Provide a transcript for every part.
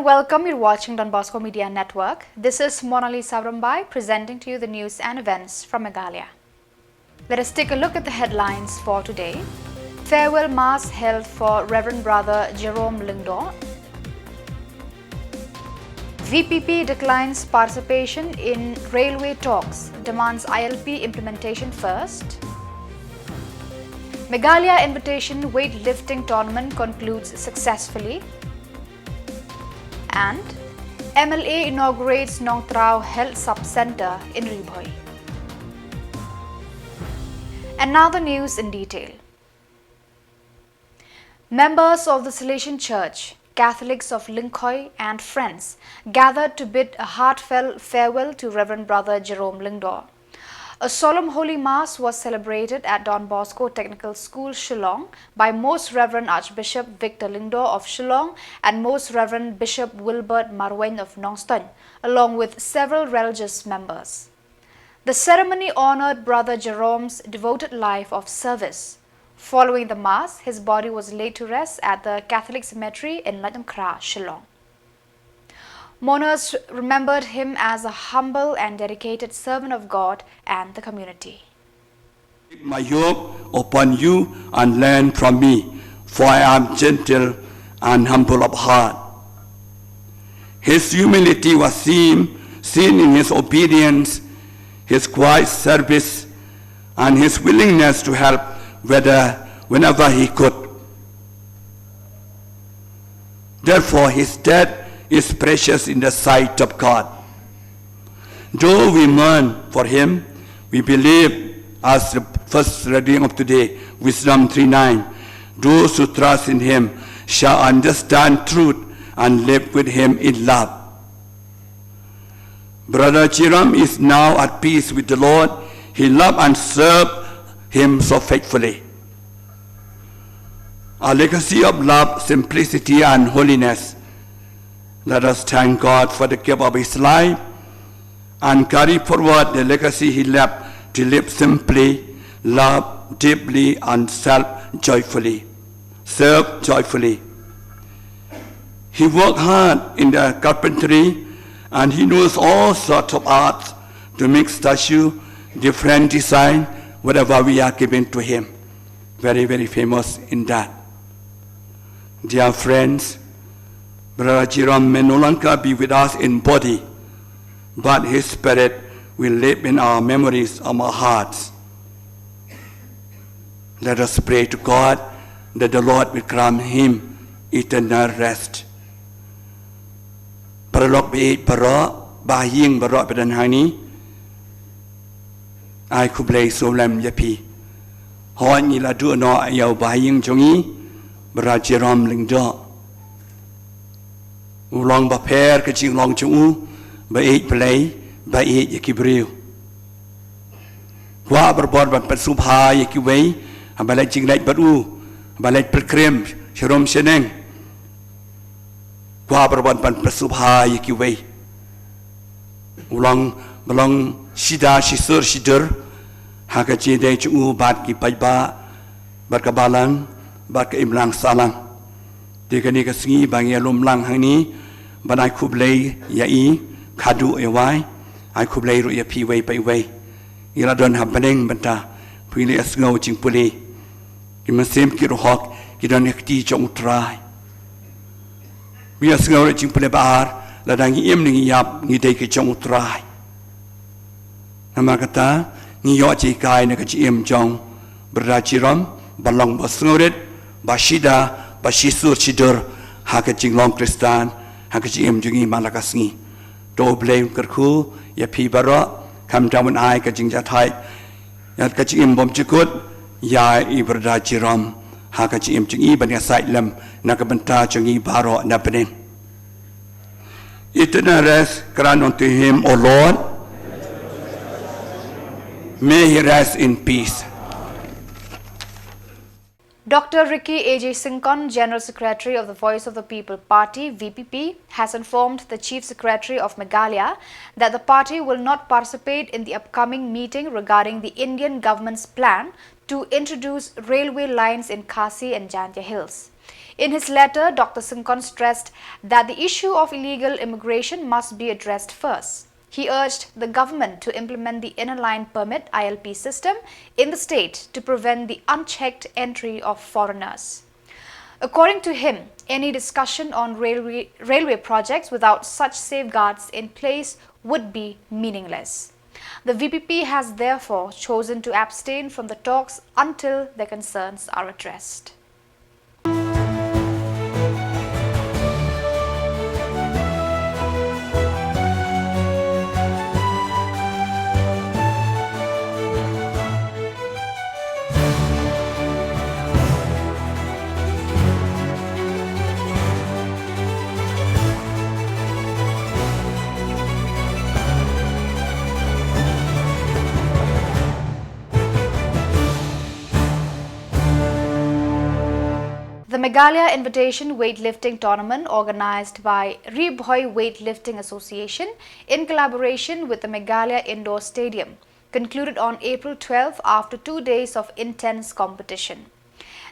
welcome. You're watching Don Bosco Media Network. This is Monali Savrambai presenting to you the news and events from Meghalaya. Let us take a look at the headlines for today. Farewell Mass held for Reverend Brother Jerome Lingdo. VPP declines participation in railway talks, demands ILP implementation first. Meghalaya Invitation weightlifting tournament concludes successfully. And MLA inaugurates Nongtrao Health Sub-Center in Ribhoi. And now the news in detail. Members of the Salesian Church, Catholics of Linkhoi and friends gathered to bid a heartfelt farewell to Reverend Brother Jerome Lingdo. A solemn Holy Mass was celebrated at Don Bosco Technical School, Shillong by Most Reverend Archbishop Victor Lingdo of Shillong and Most Reverend Bishop Wilbert Marwain of Nongston, along with several religious members. The ceremony honored Brother Jerome's devoted life of service. Following the Mass, his body was laid to rest at the Catholic Cemetery in Ladamkra, Shillong. Mourners remembered him as a humble and dedicated servant of God and the community. Take my yoke upon you and learn from me, for I am gentle and humble of heart. His humility was seen in his obedience, his quiet service, and his willingness to help whenever he could. Therefore, his death is precious in the sight of God. Though we mourn for him, we believe, as the first reading of today, Wisdom 3:9, those who trust in him shall understand truth and live with him in love. Brother Jerome is now at peace with the Lord. He loved and served him so faithfully. A legacy of love, simplicity, and holiness. Let us thank God for the gift of his life and carry forward the legacy he left to live simply, love deeply, and serve joyfully. He worked hard in the carpentry and he knows all sorts of arts to make statues, different design, whatever we are given to him. Very, very famous in that. Dear friends, Brother Jerome may no longer be with us in body, but his spirit will live in our memories of our hearts. Let us pray to God that the Lord will grant him eternal rest. Paralok be para bahing bara pedan hani. Ai kublai solam yapi. Hoi ni la du no ayau bahing jongi. Brother Jerome Lingdo. Long ba pair ka ching long chung ba eight play ba eight yakibriu wa berbor ba persubha yakiwei ba lai ching lai baru ba lai perkrem sharom seneng wa berbor ban persubha yakiwei long shida shider ha ka chi dei chung bat ki pai ba bat ka balang bat ka imlang salang Dikani ka singi bangi alum lang hangni banai kublai yai kadu ewai ai kublai ru ya pi wei pai wei ira don habaneng banta pili asngau jing puli imasem ki rohok ki don yakti jong trai bi asngau jing puli bar la dangi em ni yap ni dei ki jong trai nama kata ni yo chi kai na ka chi em jong berajiram balong basngoret bashida Bashisur Chidur Haka Jinglong Kristan Haka Jim Jungi Malakasni Do blame Kerku Yapi Bara Kam Daman Ai Kajing Jatai Yat Kajim Bom Chikut Ya Ibrada Jiram Haka Jim Jungi Banya Saitlem Nakabanta Jungi Baro Nabanin Eternal rest grant unto him, O Lord. May he rest in peace. Dr. Ricky A.J. Sinkon, General Secretary of the Voice of the People Party, VPP, has informed the Chief Secretary of Meghalaya that the party will not participate in the upcoming meeting regarding the Indian government's plan to introduce railway lines in Khasi and Jantia Hills. In his letter, Dr. Singkon stressed that the issue of illegal immigration must be addressed first. He urged the government to implement the inner line permit (ILP) system in the state to prevent the unchecked entry of foreigners. According to him, any discussion on railway projects without such safeguards in place would be meaningless. The VPP has therefore chosen to abstain from the talks until their concerns are addressed. The Meghalaya Invitation Weightlifting Tournament, organized by Ribhoi Weightlifting Association in collaboration with the Meghalaya Indoor Stadium, concluded on April 12 after 2 days of intense competition.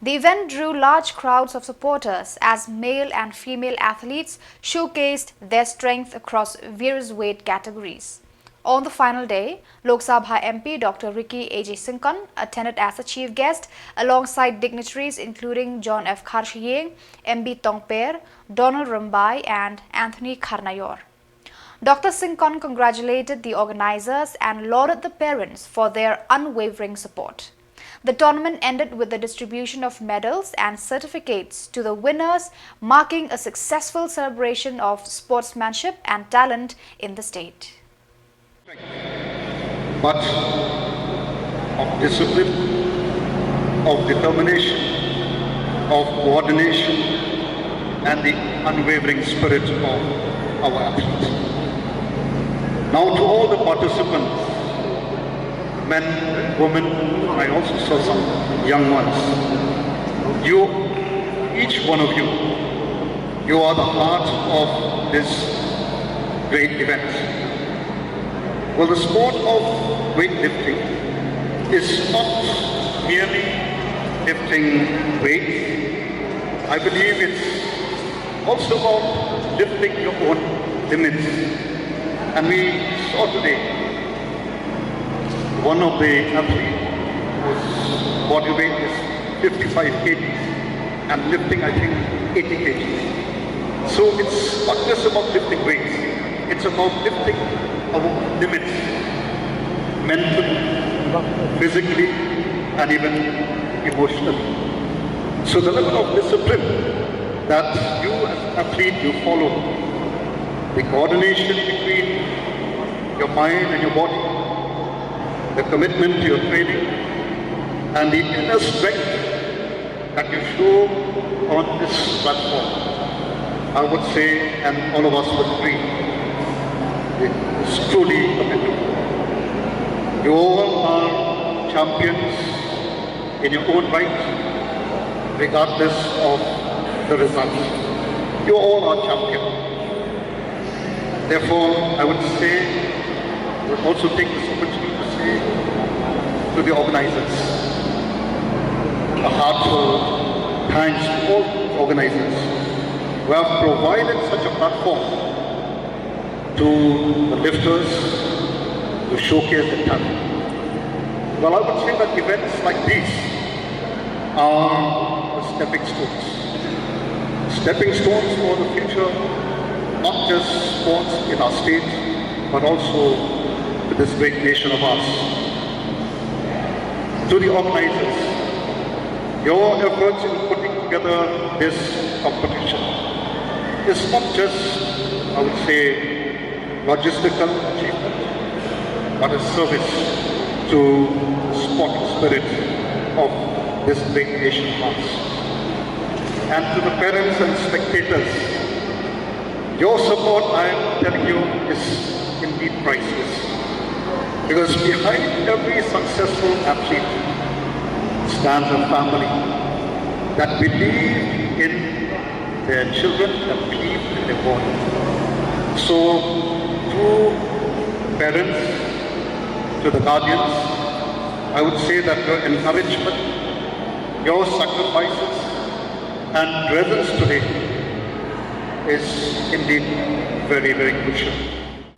The event drew large crowds of supporters as male and female athletes showcased their strength across various weight categories. On the final day, Lok Sabha MP Dr. Ricky A.J. Singkon attended as a chief guest alongside dignitaries including John F. Kharshiye, M.B. Tongper, Donald Rambai and Anthony Kharnayor. Dr. Singkon congratulated the organizers and lauded the parents for their unwavering support. The tournament ended with the distribution of medals and certificates to the winners, marking a successful celebration of sportsmanship and talent in the state. But of discipline, of determination, of coordination, and the unwavering spirit of our athletes. Now to all the participants, men, women, I also saw some young ones. You, each one of you are the heart of this great event. Well, the sport of weightlifting is not merely lifting weights. I believe it's also about lifting your own limits. And we saw today one of the athletes whose body weight is 55 kg and lifting, I think, 80 kg. So it's not just about lifting weights, it's about lifting our limits, mentally, physically, and even emotionally. So the level of discipline that you as an athlete you follow, the coordination between your mind and your body, the commitment to your training, and the inner strength that you show on this platform, I would say, and all of us would agree, it's truly commendable. You all are champions in your own right, regardless of the result. You all are champions. Therefore, I would say, I would also take this opportunity to say to the organizers, a heartfelt thanks to all organizers who have provided such a platform to the lifters to showcase their talent. Well, I would say that events like these are the stepping stones. Stepping stones for the future, not just sports in our state, but also to this great nation of ours. To the organizers, your efforts in putting together this competition is not just, I would say, logistical achievement, but a service to the sporting spirit of this great nation of ours. And to the parents and spectators, your support, I am telling you, is indeed priceless. Because behind every successful athlete stands a family that believe in their children, that believe in their body. So, to parents, to the guardians, I would say that your encouragement, your sacrifices, and presence today is indeed very, very crucial.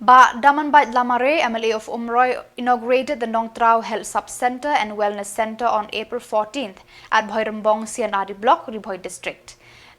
Ba Damanbait Lamare, MLA of Umroi, inaugurated the Nong Trao Health Sub-Center and Wellness Center on April 14th at Bhoirambong CNRD Block, Ribhoi District.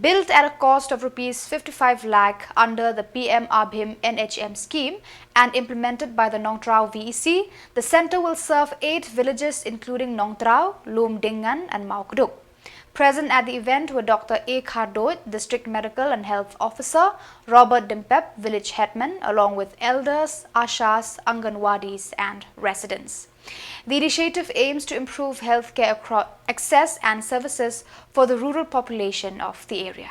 Built at a cost of Rs 55 lakh under the PM Abhim NHM scheme and implemented by the Nong Trao VEC, the center will serve 8 villages including Nong Trao, Lum Dingan and Maukduk. Present at the event were Dr. A. Khardot, District Medical and Health Officer, Robert Dimpep, Village Headman, along with elders, ashas, anganwadis and residents. The initiative aims to improve healthcare access and services for the rural population of the area.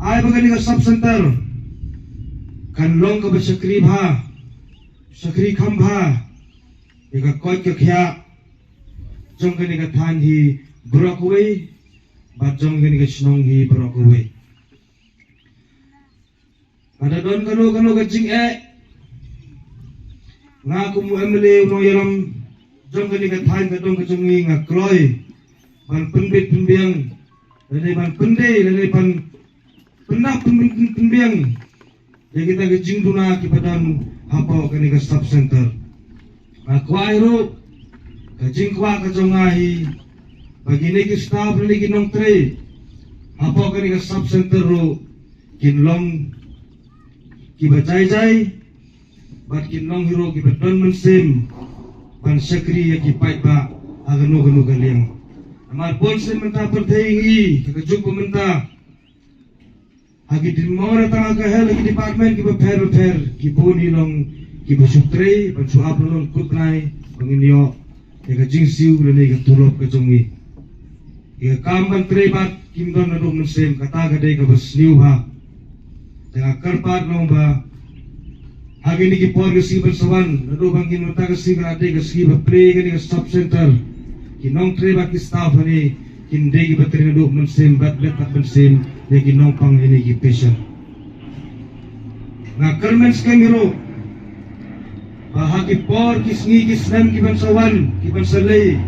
Ay bagani ka sub-center kan long ka ba sakri bha sakri khambha eka koi ka khya jong kani ka than hi brokwe ba jong kani ka snong hi brokwe ada don kano ka jing nga ku mu MLA no yalam jong kani ka than ka dong ka jong hi nga kloi ban penbit penbiang lele ban pende lele ban Pendak pembiang yang kita kejing duna kipadan apa kani ke sub center. Kuairu kejing kuah kejongahi bagi ni ke staff ni ke nong tre apa kani ke sub center ro kinlong kibajai bat kinlong hero kipadan mensim ban sakri ya kipai ba agano kaliang. Amar polisi mentah pertenghi kejuk pemerintah Agi di mana tengah kahel lagi department kita per kita nilong kita sutre bantu apelon kutnai penginyo kita jingsiu dan kita tulop kejongi kita kamban trebat kimdon nado mensem kata kadai kita bersniu ha tengah kerpat lomba agi ni kita porgesi bersawan nado bangkin mata kesi kadai kesi berplay kini sub center kinong trebat ki staff ni Hindi kita terinaduk mensim, batlet tak mensim, lagi nongpang ini ki patient. Nga kermen skemiro, bahagi por kisngi kisnem kiban sawan, kiban salay.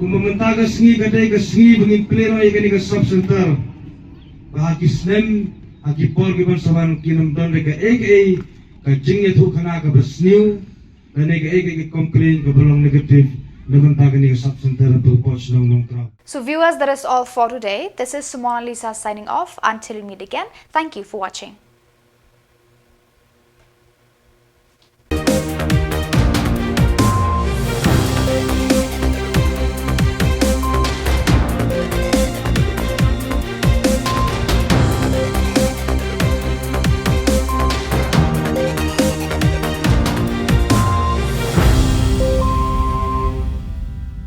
Kung mamentaga sngi kadai ka sngi bangin pleno ay kani ka sub center, bahagi snem, hagi por kiban sawan kinamdon reka aka ka jingya tu kana ka bersniu, dan aka ka complain ka belong negatif. So viewers, that is all for today. This is Sumona Lisa signing off. Until we meet again, thank you for watching.